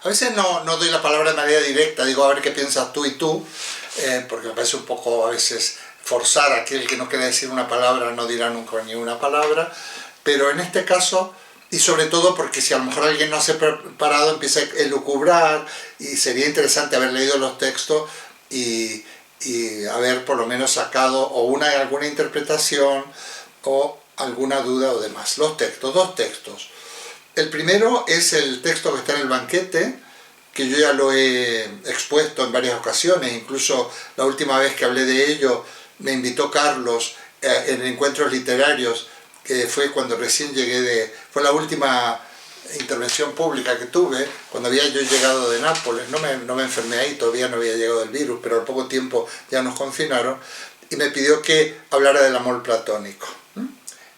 A veces no doy la palabra de manera directa, digo a ver qué piensas tú y tú, porque me parece un poco a veces forzar a aquel que no quiere decir una palabra, no dirá nunca ni una palabra, pero en este caso, y sobre todo porque si a lo mejor alguien no se ha preparado, empieza a elucubrar, y sería interesante haber leído los textos y haber por lo menos sacado o alguna interpretación o alguna duda o demás. Los textos, dos textos. El primero es el texto que está en el banquete, que yo ya lo he expuesto en varias ocasiones, incluso la última vez que hablé de ello me invitó Carlos en encuentros literarios, que fue cuando recién llegué fue la última intervención pública que tuve, cuando había yo llegado de Nápoles, no me enfermé ahí, todavía no había llegado el virus, pero al poco tiempo ya nos confinaron, y me pidió que hablara del amor platónico.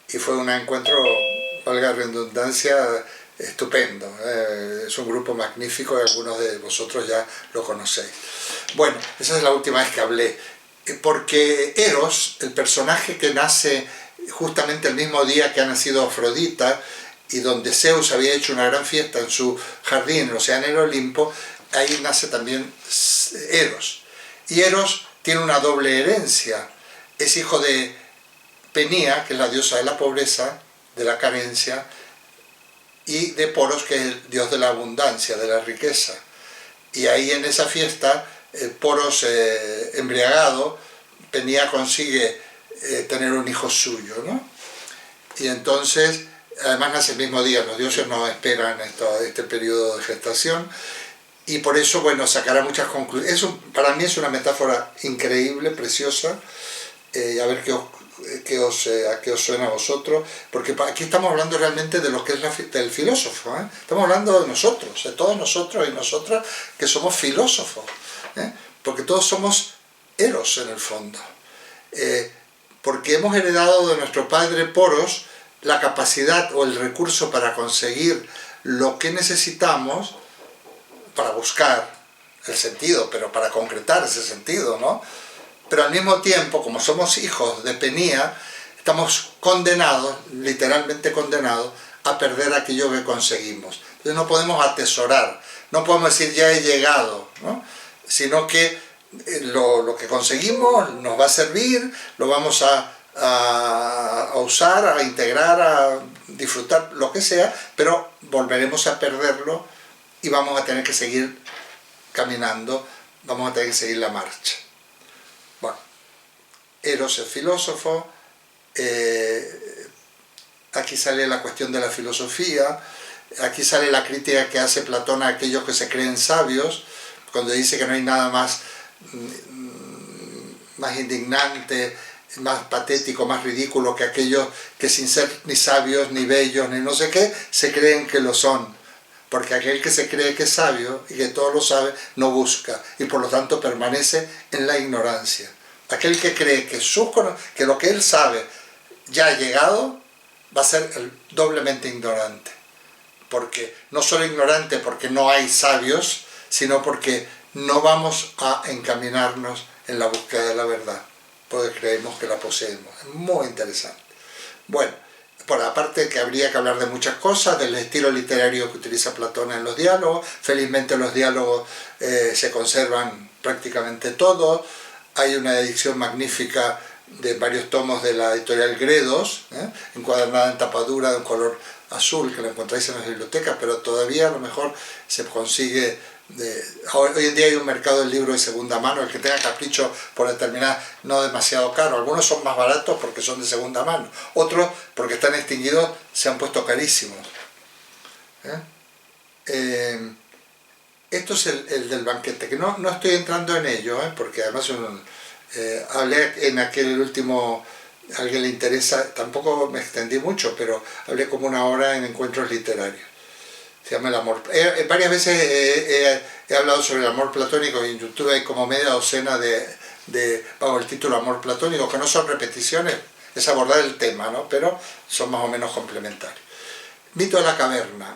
Y fue un encuentro, valga la redundancia, estupendo. Es un grupo magnífico y algunos de vosotros ya lo conocéis. Bueno, esa es la última vez que hablé, porque Eros, el personaje que nace justamente el mismo día que ha nacido Afrodita, y donde Zeus había hecho una gran fiesta en su jardín, en el océano del Olimpo, ahí nace también Eros. Y Eros tiene una doble herencia, es hijo de Penía, que es la diosa de la pobreza, de la carencia, y de Poros, que es el dios de la abundancia, de la riqueza. Y ahí en esa fiesta, Poros embriagado, Penía consigue tener un hijo suyo, ¿no? Y entonces, además nace el mismo día, los dioses no esperan este periodo de gestación, y por eso, bueno, sacará muchas conclusiones. Para mí es una metáfora increíble, preciosa, a ver a qué os suena a vosotros, porque aquí estamos hablando realmente de lo que es del filósofo, ¿eh? Estamos hablando de nosotros, de todos nosotros y nosotras que somos filósofos, ¿eh? Porque todos somos eros en el fondo, porque hemos heredado de nuestro padre Poros la capacidad o el recurso para conseguir lo que necesitamos para buscar el sentido, pero para concretar ese sentido, ¿no? Pero al mismo tiempo, como somos hijos de Penía, estamos condenados, literalmente condenados, a perder aquello que conseguimos. Entonces no podemos atesorar, no podemos decir ya he llegado, ¿no? Sino que lo que conseguimos nos va a servir, lo vamos a usar, a integrar, a disfrutar, lo que sea, pero volveremos a perderlo y vamos a tener que seguir caminando, vamos a tener que seguir la marcha. Bueno, Eros es filósofo, aquí sale la cuestión de la filosofía, aquí sale la crítica que hace Platón a aquellos que se creen sabios, cuando dice que no hay nada más indignante, más patético, más ridículo que aquellos que sin ser ni sabios, ni bellos, ni no sé qué, se creen que lo son. Porque aquel que se cree que es sabio y que todo lo sabe, no busca y por lo tanto permanece en la ignorancia. Aquel que cree que lo que él sabe ya ha llegado, va a ser doblemente ignorante. Porque no solo ignorante porque no hay sabios, sino porque no vamos a encaminarnos en la búsqueda de la verdad, porque creemos que la poseemos. Es muy interesante. Bueno, por aparte que habría que hablar de muchas cosas, del estilo literario que utiliza Platón en los diálogos. Felizmente los diálogos se conservan prácticamente todos. Hay una edición magnífica de varios tomos de la editorial Gredos, encuadernada en tapadura de un color azul, que la encontráis en las bibliotecas, pero todavía a lo mejor se consigue. Hoy en día hay un mercado del libro de segunda mano, el que tenga capricho por determinar, no demasiado caro. Algunos son más baratos porque son de segunda mano, otros porque están extinguidos se han puesto carísimos. Esto es el del banquete, que no estoy entrando en ello, porque además hablé en aquel último, a alguien le interesa, tampoco me extendí mucho, pero hablé como una hora en encuentros literarios. Se llama El amor. Varias veces he hablado sobre el amor platónico y en YouTube hay como media docena bajo el título Amor platónico, que no son repeticiones, es abordar el tema, ¿no? Pero son más o menos complementarios. Mito de la caverna,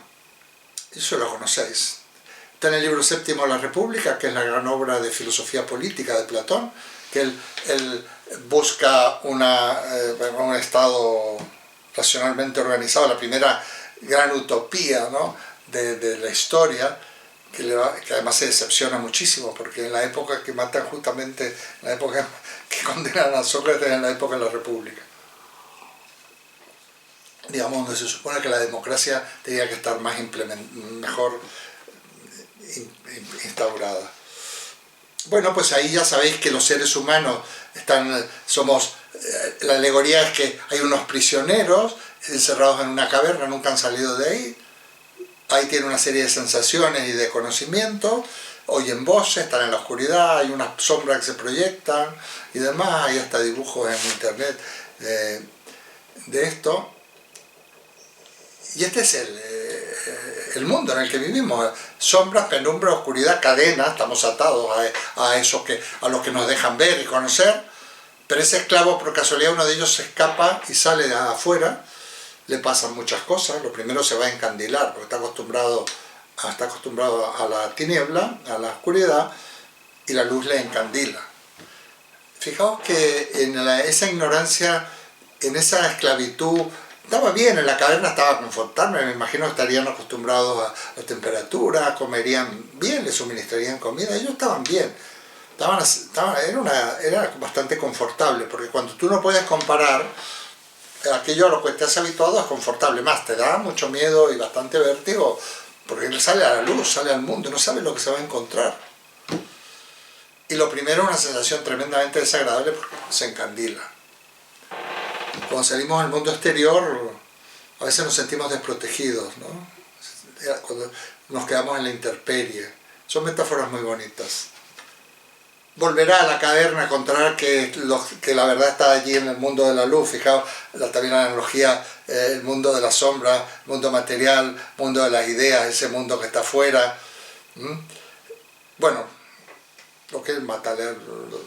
eso lo conocéis. Está en el libro séptimo de la República, que es la gran obra de filosofía política de Platón, que él busca un estado racionalmente organizado, la primera gran utopía, ¿no?, de la historia, que además se decepciona muchísimo, porque en la época que matan justamente, en la época que condenan a Sócrates, en la época de la República, digamos, donde se supone que la democracia tenía que estar mejor instaurada. Bueno, pues ahí ya sabéis que los seres humanos la alegoría es que hay unos prisioneros encerrados en una caverna, nunca han salido de ahí. Ahí tienen una serie de sensaciones y de conocimientos, oyen voces, están en la oscuridad, hay unas sombras que se proyectan y demás, hay hasta dibujos en internet de esto. Y este es el mundo en el que vivimos: sombras, penumbra, oscuridad, cadenas, estamos atados a lo que nos dejan ver y conocer, pero ese esclavo, por casualidad, uno de ellos se escapa y sale de afuera. Le pasan muchas cosas. Lo primero, se va a encandilar porque está acostumbrado a la tiniebla, a la oscuridad, y la luz le encandila. Fijaos que en esa ignorancia, en esa esclavitud, estaba bien, en la caverna estaba confortable, me imagino que estarían acostumbrados a la temperatura, comerían bien, les suministrarían comida, ellos estaban bien, era bastante confortable, porque cuando tú no puedes comparar aquello a lo que te has habituado es confortable, más te da mucho miedo y bastante vértigo, porque él sale a la luz, sale al mundo, no sabe lo que se va a encontrar. Y lo primero es una sensación tremendamente desagradable porque se encandila. Cuando salimos al mundo exterior, a veces nos sentimos desprotegidos, ¿no? Cuando nos quedamos en la intemperie. Son metáforas muy bonitas. Volverá a la caverna a encontrar que la verdad está allí en el mundo de la luz. Fijaos también la analogía, el mundo de la sombra, el mundo material, el mundo de las ideas, ese mundo que está afuera. Bueno, lo que es matar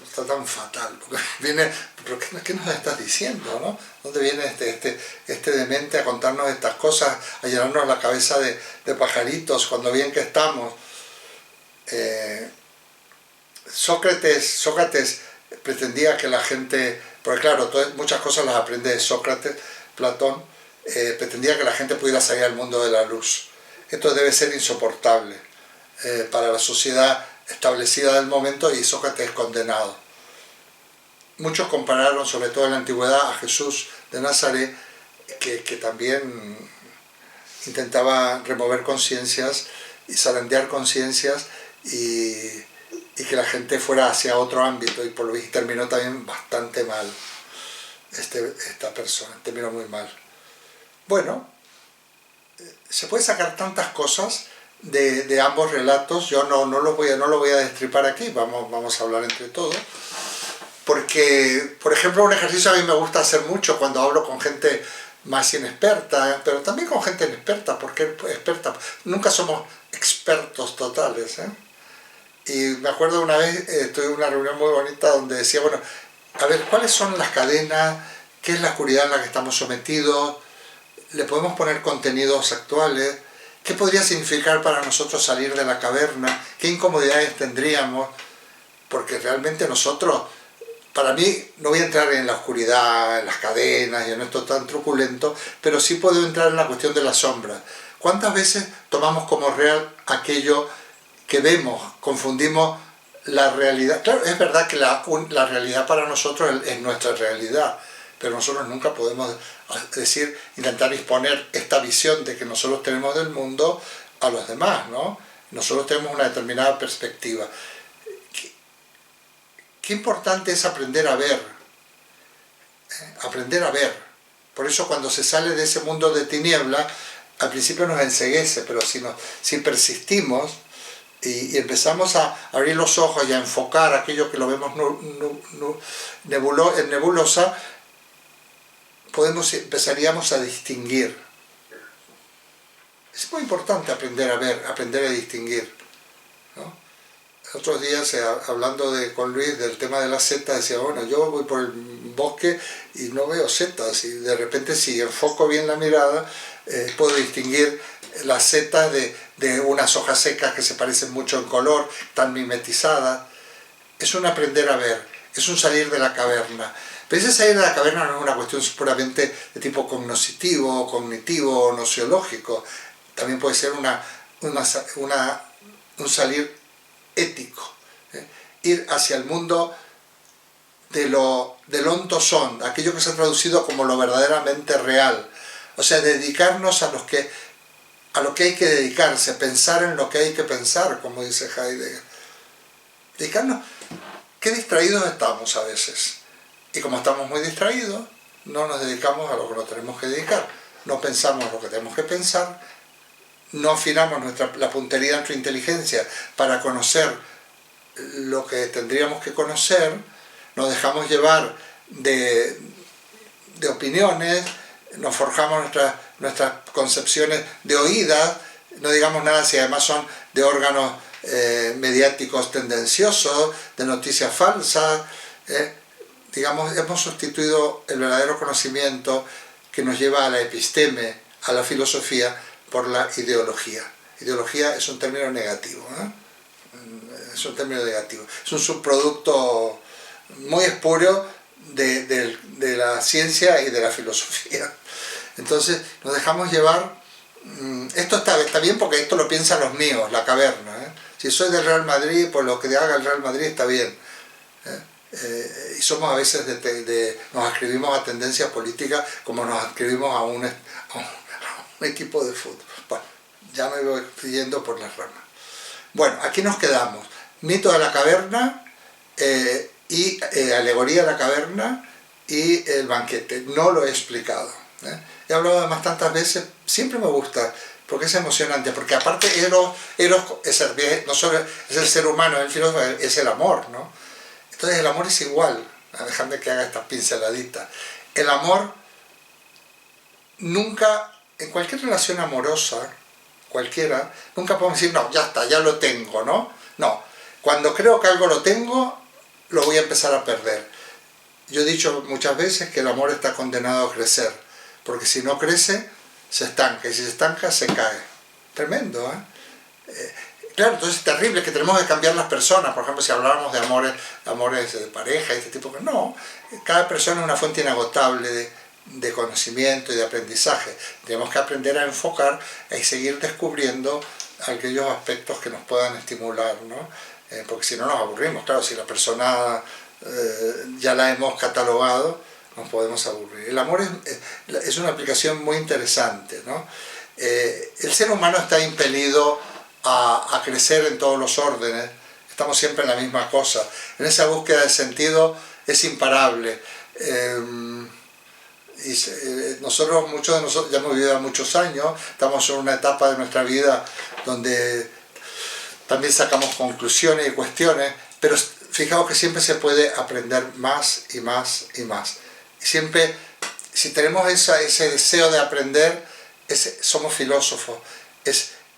está tan fatal, porque viene, pero ¿qué nos estás diciendo, no? ¿Dónde viene este demente a contarnos estas cosas, a llenarnos la cabeza de pajaritos, cuando bien que estamos? Sócrates pretendía que la gente, porque claro, muchas cosas las aprende de Sócrates, Platón, pretendía que la gente pudiera salir al mundo de la luz. Esto debe ser insoportable para la sociedad establecida del momento, y Sócrates es condenado. Muchos compararon, sobre todo en la antigüedad, a Jesús de Nazaret, que también intentaba remover conciencias y zarandear conciencias y que la gente fuera hacia otro ámbito, y por lo visto terminó también bastante mal esta persona, terminó muy mal. Bueno, se puede sacar tantas cosas de ambos relatos. Yo no lo voy a destripar aquí, vamos a hablar entre todos, porque, por ejemplo, un ejercicio a mí me gusta hacer mucho cuando hablo con gente más inexperta, pero también con gente inexperta, porque experta, nunca somos expertos totales, Y me acuerdo una vez, tuve una reunión muy bonita donde decía, bueno, a ver, ¿cuáles son las cadenas? ¿Qué es la oscuridad en la que estamos sometidos? ¿Le podemos poner contenidos actuales? ¿Qué podría significar para nosotros salir de la caverna? ¿Qué incomodidades tendríamos? Porque realmente nosotros, para mí, no voy a entrar en la oscuridad, en las cadenas y en esto tan truculento, pero sí puedo entrar en la cuestión de la sombra. ¿Cuántas veces tomamos como real aquello que vemos, confundimos la realidad? Claro, es verdad que la realidad para nosotros es nuestra realidad, pero nosotros nunca podemos intentar exponer esta visión de que nosotros tenemos del mundo a los demás, ¿no? Nosotros tenemos una determinada perspectiva. Qué importante es aprender a ver, aprender a ver. Por eso cuando se sale de ese mundo de tiniebla, al principio nos enceguece, pero si persistimos y empezamos a abrir los ojos y a enfocar aquello que lo vemos en nebulosa, empezaríamos a distinguir. Es muy importante aprender a ver, aprender a distinguir, ¿no? Otros días, hablando con Luis del tema de las setas, decía, bueno, yo voy por el bosque y no veo setas, y de repente si enfoco bien la mirada, puedo distinguir las setas de unas hojas secas que se parecen mucho en color, tan mimetizadas. Es un aprender a ver, es un salir de la caverna. Pero ese salir de la caverna no es una cuestión puramente de tipo cognitivo, nociológico. También puede ser un salir ético. Ir hacia el mundo del onto son, aquello que se ha traducido como lo verdaderamente real. O sea, dedicarnos a lo que hay que dedicarse, pensar en lo que hay que pensar, como dice Heidegger. Dedicarnos. Qué distraídos estamos a veces. Y como estamos muy distraídos, no nos dedicamos a lo que nos tenemos que dedicar. No pensamos lo que tenemos que pensar, no afinamos la puntería de nuestra inteligencia para conocer lo que tendríamos que conocer, nos dejamos llevar de opiniones, nos forjamos nuestras concepciones de oídas, no digamos nada si además son de órganos mediáticos tendenciosos, de noticias falsas. Digamos, hemos sustituido el verdadero conocimiento que nos lleva a la episteme, a la filosofía, por la ideología. Ideología es un término negativo, es un término negativo. Es un subproducto muy espurio de la ciencia y de la filosofía. Entonces nos dejamos llevar. Esto está bien porque esto lo piensan los míos, la caverna. Si soy del Real Madrid, pues lo que haga el Real Madrid está bien. Y somos a veces nos ascribimos a tendencias políticas como nos ascribimos a un equipo de fútbol. Bueno, ya me voy yendo por las ramas. Bueno, aquí nos quedamos. Mito de la caverna y alegoría de la caverna y el banquete. No lo he explicado. He hablado además tantas veces, siempre me gusta, porque es emocionante, porque aparte Eros no solo es el ser humano, el filósofo, es el amor, ¿no? Entonces el amor es igual, dejadme que haga esta pinceladita. El amor nunca, en cualquier relación amorosa, cualquiera, nunca podemos decir, no, ya está, ya lo tengo, ¿no? No, cuando creo que algo lo tengo, lo voy a empezar a perder. Yo he dicho muchas veces que el amor está condenado a crecer, porque si no crece, se estanca, y si se estanca, se cae. Tremendo, ¿eh? Claro, entonces es terrible que tenemos que cambiar las personas. Por ejemplo, si hablábamos de amores de pareja, este tipo de... No, cada persona es una fuente inagotable de conocimiento y de aprendizaje. Tenemos que aprender a enfocar y seguir descubriendo aquellos aspectos que nos puedan estimular, ¿no? Porque si no nos aburrimos. Claro, si la persona ya la hemos catalogado, nos podemos aburrir. El amor es una aplicación muy interesante, ¿no? El ser humano está impelido a crecer en todos los órdenes, estamos siempre en la misma cosa, en esa búsqueda de sentido es imparable. Nosotros, muchos de nosotros ya hemos vivido muchos años, estamos en una etapa de nuestra vida donde también sacamos conclusiones y cuestiones, pero fijaos que siempre se puede aprender más y más y más. Y siempre, si tenemos ese deseo de aprender, somos filósofos.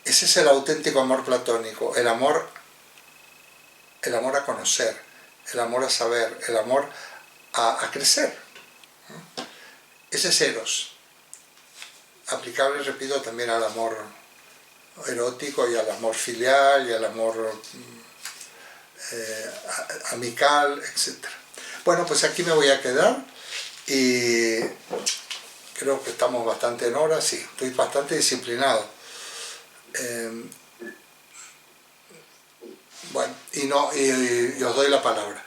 Ese es el auténtico amor platónico, el amor a conocer, el amor a saber, el amor a crecer. Ese es Eros, aplicable, repito, también al amor erótico y al amor filial y al amor amical, etc. Bueno, pues aquí me voy a quedar y creo que estamos bastante en hora, sí, estoy bastante disciplinado. Bueno, y os doy la palabra.